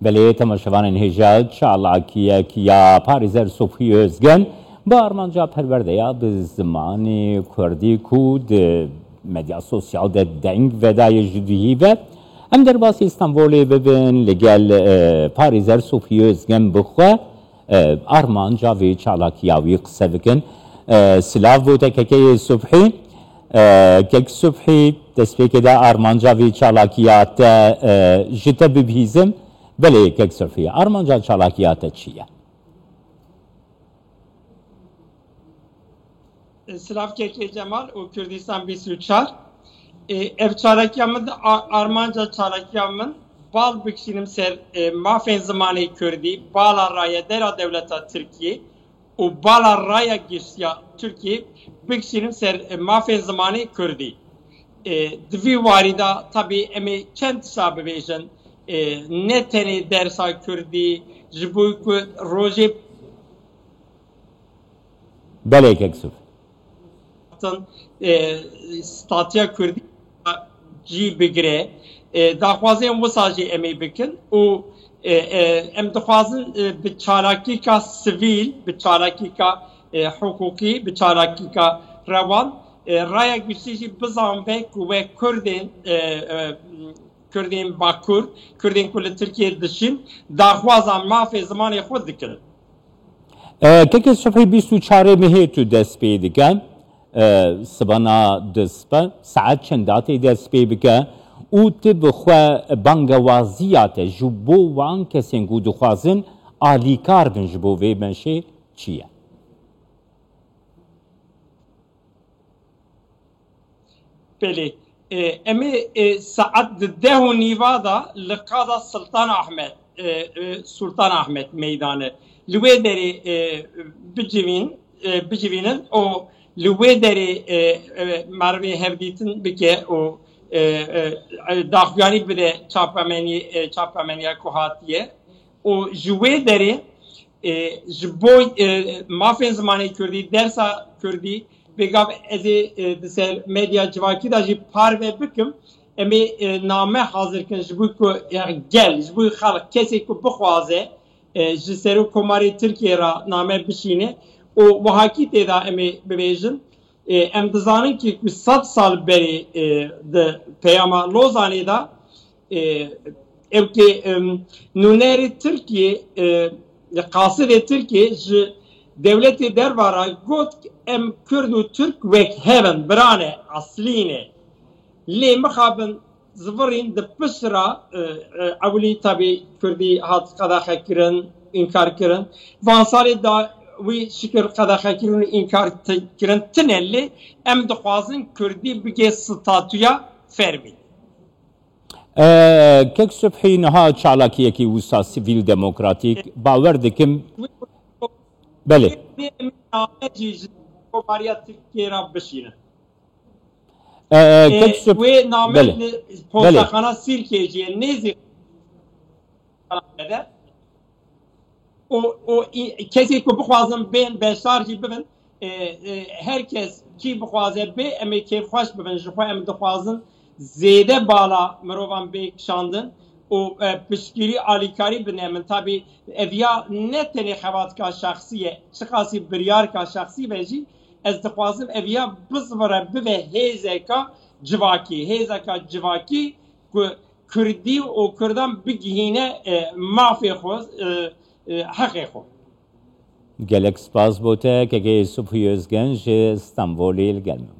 بله تماشاوان هجاد چالاکیه کیا پاریزر صوفی özgen با Armanca perverdeya bi zimanê Kurdî ku di medya sosyal de deng vedayê jidî ve em derbasî İstanbolê bibin li gel Parîzer Sofî Özgen bixwe Armanca vê çalakiya wî qise bikin. Silav bû te kekeyê Subhî kek Subhî destpêkê de Armanca vê çalakiya te ji te bibîzim. بله کک صرفیه آرمانجا چالاکیات چیه؟ Silav keke Cemal o Kürdistan 23'ar. Ev çalakiyamın Armanca çalakiyamın bal bükşinim ser mafen zamanı Kürdi bala raya dera devleta Türkiye o bala raya gişya Türkiye bükşinim ser mafen zamanı Kürdi. Dvi varida tabi emi çent sahibi bejin ne teni dersa Kürdi jibu ku roje bale keksuf statya Kürdi ji bigre daxwazên wisa jî em ê bikin û em dixwazin bi çalakîka sivîl bi çalakîka hukukî bi çalakîka rewan raya güçlî jî bizanbe ku we Kurdên Bakur, Kurdên ku li Tirkiye dişin, daxwazan mafê zimanê xwe dikin. Kekê Sofî 24 mehê tu dest pê dike, sibana dispe, saet çendatê dest pê bike û tu bi xwe bangewaziya te ji bo wan kesên ku dixwazin alîkar bin ji bo vê meşê çi ye? Belê. Emê saet di deh û nîva da li qada Sultan Ahmet meydanê li wê derê bicivînin û li wê derê mervê hevdîtin bike û daxuyanî bide çapemeniya ku hatiye û ji wê derê ji bo mafên zimanê Kurdî dersa Kurdî Begav ezi diser medya civakî da jî parve bikim emê name hazir kin ji bo ku gel ji bo xalq kesê ku bixwaze ji serû komarê Tirkiye ra name bişîne û wihakî tê da emê bibêjin em dizanin ki ku 100 sal berê di peyama Lozanê da evkê nûnerê Tirkiye qasirê Tirkiye ji devletê dervara got em Kurd û Türk wek hevin birane aslîne lê mixabin zivirîn di pişra ewlî tabî Kurdî hat qedaxe kirin înkar kirin van salê da wî şikir qedaxe kirin û înkar kirin tune lê em dixwazin Kurdî bige statûya fermî. Kek Subhî niha çalakiyekî wisa sivîl demokratîk bawer dikim belê komariya Tirkiye ra bişînin. Wê name postaxana Sirkeciye nêzî o kesê ku bixwazin bên beşar jî bibin herkes kî bixwaze bê em ê kêfxweş bibin ji xwe em dixwazin zêde bala mirovan bê kişandin û piştgirî alîkarî bine min tabî eviya ne tenê xewatka şaxsî çi qasî biryarka şaxsî ve jî ez dixwazim eviya bizvire bive hêzeka civakî ku Kurdî û Kurdan bigihîne mafê xwe heqê xwe. Gelek spas bo te kekê Subhî Özgen ji Stenbolê li gel min.